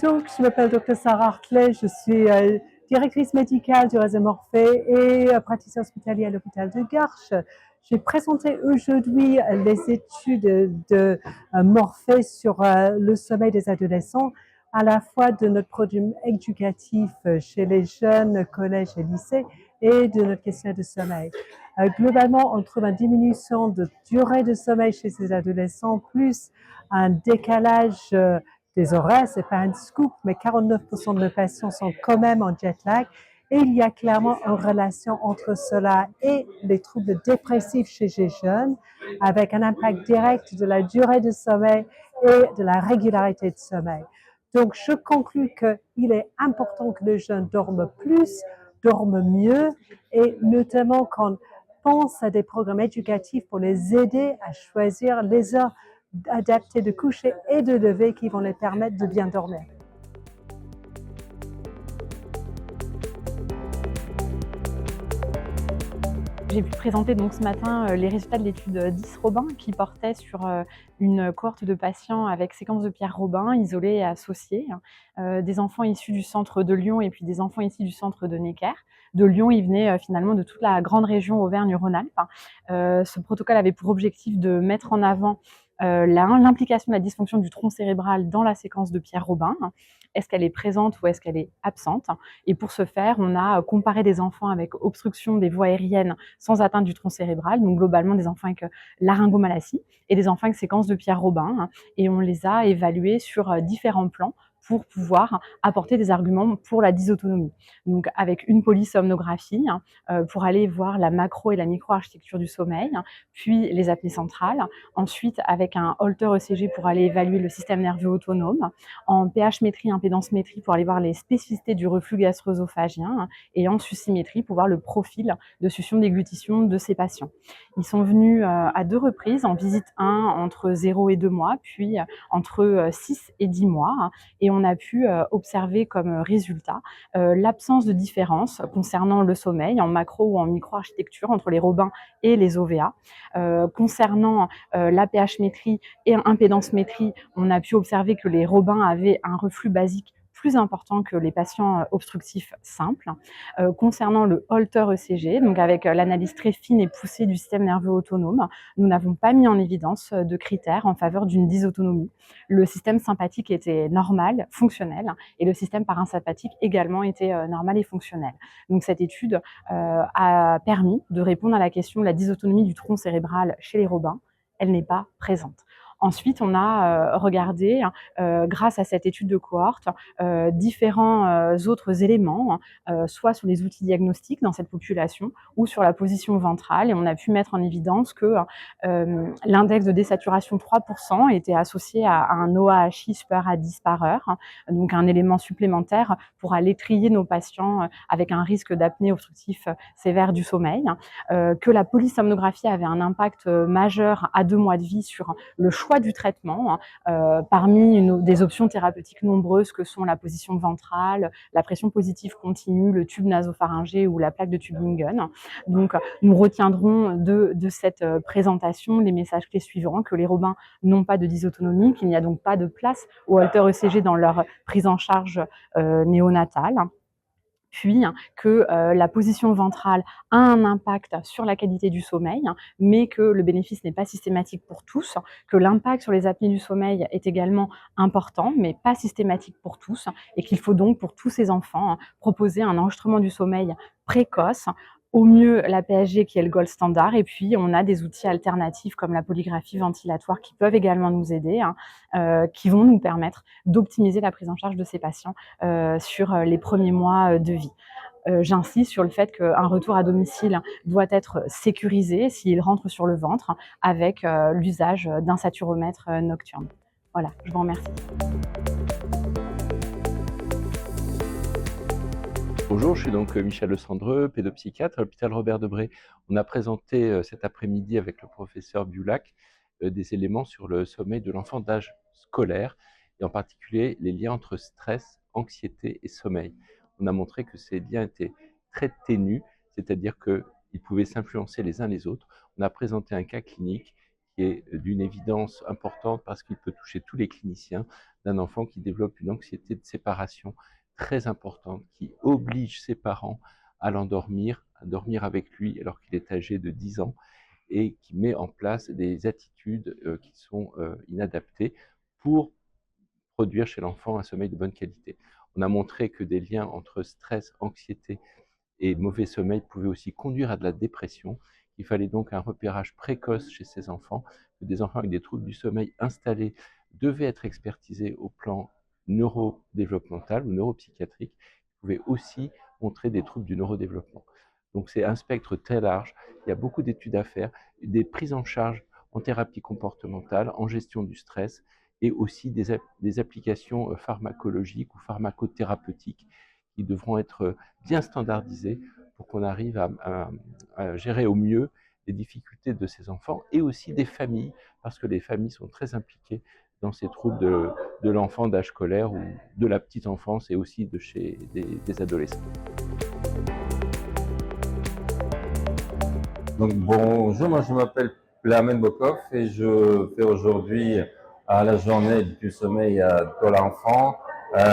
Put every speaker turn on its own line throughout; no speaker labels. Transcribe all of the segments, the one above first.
Donc, je m'appelle Dr Sarah Hartley, je suis directrice médicale du réseau Morphée et praticienne hospitalière à l'hôpital de Garches. J'ai présenté aujourd'hui les études de Morphée sur le sommeil des adolescents, à la fois de notre produit éducatif chez les jeunes, collèges et lycées, et de notre questionnaire de sommeil. Globalement, on trouve une diminution de durée de sommeil chez ces adolescents, plus un décalage des horaires, c'est pas un scoop, mais 49% de nos patients sont quand même en jet lag. Et il y a clairement une relation entre cela et les troubles dépressifs chez les jeunes, avec un impact direct de la durée de sommeil et de la régularité de sommeil. Donc, je conclus qu'il est important que les jeunes dorment plus, dorment mieux, et notamment qu'on pense à des programmes éducatifs pour les aider à choisir les heures adaptés de coucher et de lever qui vont les permettre de bien dormir.
J'ai pu présenter donc ce matin les résultats de l'étude 10 Robin qui portait sur une cohorte de patients avec séquence de Pierre Robin isolés et associés, des enfants issus du centre de Lyon et puis des enfants issus du centre de Necker. De Lyon, ils venaient finalement de toute la grande région Auvergne-Rhône-Alpes. Ce protocole avait pour objectif de mettre en avant l'implication de la dysfonction du tronc cérébral dans la séquence de Pierre Robin. Est-ce qu'elle est présente ou est-ce qu'elle est absente? Et pour ce faire, on a comparé des enfants avec obstruction des voies aériennes sans atteinte du tronc cérébral, donc globalement des enfants avec laryngomalacie, et des enfants avec séquence de Pierre Robin, et on les a évalués sur différents plans pour pouvoir apporter des arguments pour la dysautonomie. Donc avec une polysomnographie pour aller voir la macro et la micro-architecture du sommeil, puis les apnées centrales, ensuite avec un Holter ECG pour aller évaluer le système nerveux autonome, en pH-métrie, impédance-métrie pour aller voir les spécificités du reflux gastro-œsophagien, et en succimétrie pour voir le profil de succion-déglutition de ces patients. Ils sont venus à 2 reprises, en visite 1 entre 0 et 2 mois, puis entre 6 et 10 mois, et on a pu observer comme résultat l'absence de différence concernant le sommeil en macro ou en micro-architecture entre les Robins et les OVA. Concernant la pH-métrie et impédance-métrie, on a pu observer que les Robins avaient un reflux basique plus important que les patients obstructifs simples. Concernant le Holter ECG, donc avec l'analyse très fine et poussée du système nerveux autonome, nous n'avons pas mis en évidence de critères en faveur d'une dysautonomie. Le système sympathique était normal, fonctionnel, et le système parasympathique également était normal et fonctionnel. Donc cette étude a permis de répondre à la question de la dysautonomie du tronc cérébral chez les Robins. Elle n'est pas présente. Ensuite, on a regardé, grâce à cette étude de cohorte, différents autres éléments, soit sur les outils diagnostiques dans cette population ou sur la position ventrale. Et on a pu mettre en évidence que l'index de désaturation 3% était associé à un OAHI supérieur à 10 par heure, donc un élément supplémentaire pour aller trier nos patients avec un risque d'apnée obstructif sévère du sommeil, que la polysomnographie avait un impact majeur à 2 mois de vie sur le choix du traitement, parmi des options thérapeutiques nombreuses que sont la position ventrale, la pression positive continue, le tube nasopharyngé ou la plaque de Tübingen. Donc, nous retiendrons de cette présentation les messages clés suivants: que les Robins n'ont pas de dysautonomie, qu'il n'y a donc pas de place au Holter ECG dans leur prise en charge néonatale. Puis que la position ventrale a un impact sur la qualité du sommeil, mais que le bénéfice n'est pas systématique pour tous, que l'impact sur les apnées du sommeil est également important, mais pas systématique pour tous, et qu'il faut donc pour tous ces enfants proposer un enregistrement du sommeil précoce, au mieux la PSG qui est le gold standard, et puis on a des outils alternatifs comme la polygraphie ventilatoire qui peuvent également nous aider, qui vont nous permettre d'optimiser la prise en charge de ces patients sur les premiers mois de vie. J'insiste sur le fait qu'un retour à domicile doit être sécurisé s'il rentre sur le ventre avec l'usage d'un saturomètre nocturne. Voilà, je vous remercie.
Bonjour, je suis donc Michel Le Sandreux, pédopsychiatre à l'hôpital Robert Debré. On a présenté cet après-midi avec le professeur Biulac des éléments sur le sommeil de l'enfant d'âge scolaire et en particulier les liens entre stress, anxiété et sommeil. On a montré que ces liens étaient très ténus, c'est-à-dire qu'ils pouvaient s'influencer les uns les autres. On a présenté un cas clinique qui est d'une évidence importante parce qu'il peut toucher tous les cliniciens, d'un enfant qui développe une anxiété de séparation très importante, qui oblige ses parents à l'endormir, à dormir avec lui alors qu'il est âgé de 10 ans, et qui met en place des attitudes qui sont inadaptées pour produire chez l'enfant un sommeil de bonne qualité. On a montré que des liens entre stress, anxiété et mauvais sommeil pouvaient aussi conduire à de la dépression. Il fallait donc un repérage précoce chez ces enfants, que des enfants avec des troubles du sommeil installés devaient être expertisés au plan neurodéveloppemental ou neuropsychiatrique, qui pouvaient aussi montrer des troubles du neurodéveloppement. Donc c'est un spectre très large, il y a beaucoup d'études à faire, des prises en charge en thérapie comportementale, en gestion du stress, et aussi des applications pharmacologiques ou pharmacothérapeutiques qui devront être bien standardisées pour qu'on arrive à gérer au mieux les difficultés de ces enfants et aussi des familles, parce que les familles sont très impliquées dans ces troubles de l'enfant d'âge scolaire ou de la petite enfance et aussi de chez des adolescents.
Donc bonjour, moi je m'appelle Plamen Bokov et je fais aujourd'hui à la journée du sommeil de l'enfant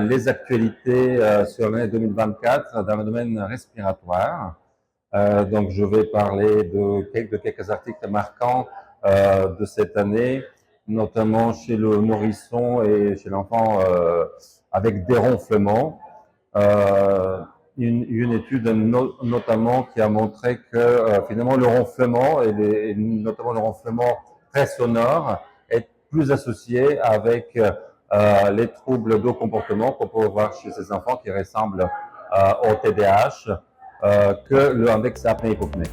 les actualités sur l'année 2024 dans le domaine respiratoire. Donc je vais parler de quelques articles marquants de cette année, notamment chez le nourrisson et chez l'enfant avec des ronflements. Une étude notamment qui a montré que finalement le ronflement et notamment le ronflement très sonore est plus associé avec les troubles de comportement qu'on peut voir chez ces enfants qui ressemblent au TDAH que le index apnée-hypopnée.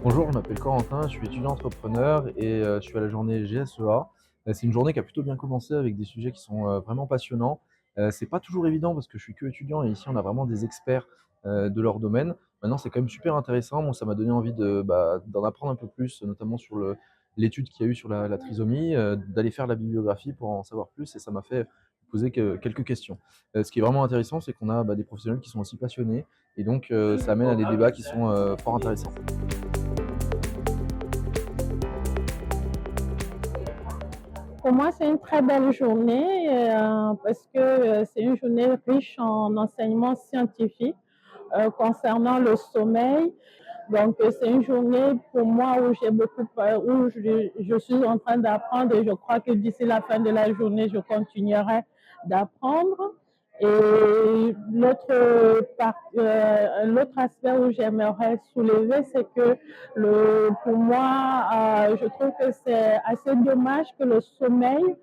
Bonjour, je m'appelle Corentin, je suis étudiant entrepreneur et je suis à la journée GSEA. C'est une journée qui a plutôt bien commencé avec des sujets qui sont vraiment passionnants. C'est pas toujours évident parce que je suis que étudiant et ici on a vraiment des experts de leur domaine. Maintenant, c'est quand même super intéressant. Moi, ça m'a donné envie d'en apprendre un peu plus, notamment sur l'étude qu'il y a eu sur la trisomie, d'aller faire la bibliographie pour en savoir plus et ça m'a fait poser quelques questions. Ce qui est vraiment intéressant, c'est qu'on a des professionnels qui sont aussi passionnés et donc ça amène à des débats qui sont fort intéressants.
Pour moi, c'est une très belle journée parce que c'est une journée riche en enseignements scientifiques concernant le sommeil. Donc, c'est une journée pour moi où j'ai beaucoup, où je suis en train d'apprendre et je crois que d'ici la fin de la journée, je continuerai d'apprendre. Et l'autre aspect où j'aimerais soulever, c'est que pour moi, je trouve que c'est assez dommage que le sommeil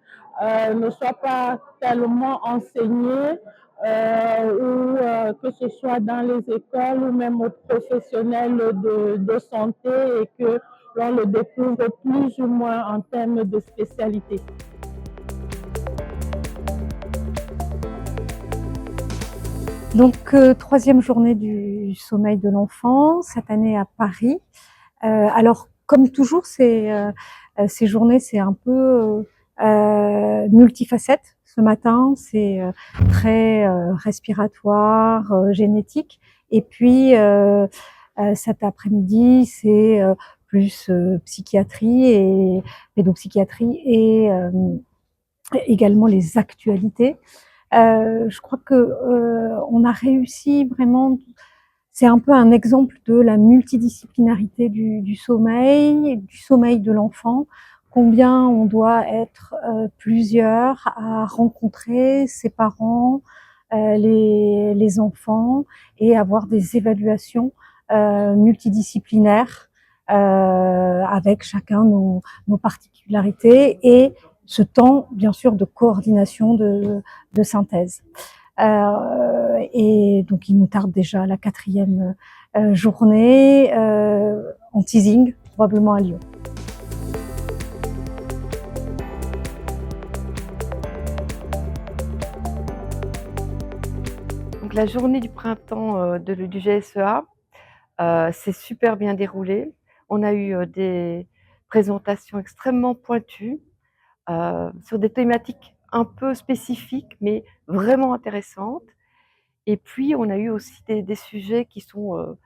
ne soit pas tellement enseigné ou que ce soit dans les écoles ou même aux professionnels de santé et que l'on le découvre plus ou moins en termes de spécialité.
Donc, troisième journée du sommeil de l'enfant, cette année à Paris. Alors, comme toujours, ces journées, c'est un peu multifacette. Ce matin, c'est très respiratoire, génétique. Et puis, cet après-midi, c'est plus psychiatrie et pédopsychiatrie et également les actualités. Je crois que on a réussi vraiment. C'est un peu un exemple de la multidisciplinarité du sommeil de l'enfant. Combien on doit être plusieurs à rencontrer ses parents, les enfants et avoir des évaluations multidisciplinaires avec chacun nos particularités et ce temps, bien sûr, de coordination, de synthèse. Et donc, il nous tarde déjà la 4e journée en teasing, probablement à Lyon.
Donc, la journée du printemps du GSEA s'est super bien déroulée. On a eu des présentations extrêmement pointues sur des thématiques un peu spécifiques, mais vraiment intéressantes. Et puis, on a eu aussi des sujets qui sont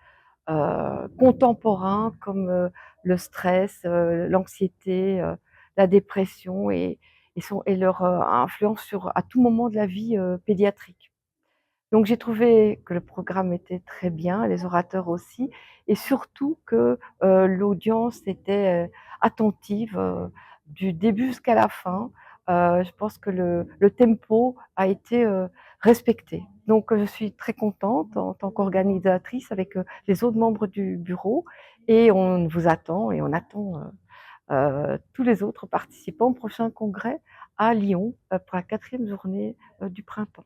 contemporains comme le stress, l'anxiété, la dépression et leur influence à tout moment de la vie pédiatrique. Donc j'ai trouvé que le programme était très bien, les orateurs aussi, et surtout que l'audience était attentive du début jusqu'à la fin. Je pense que le tempo a été respecté. Donc je suis très contente en tant qu'organisatrice avec les autres membres du bureau et on vous attend et on attend tous les autres participants au prochain congrès à Lyon pour la 4e journée du printemps.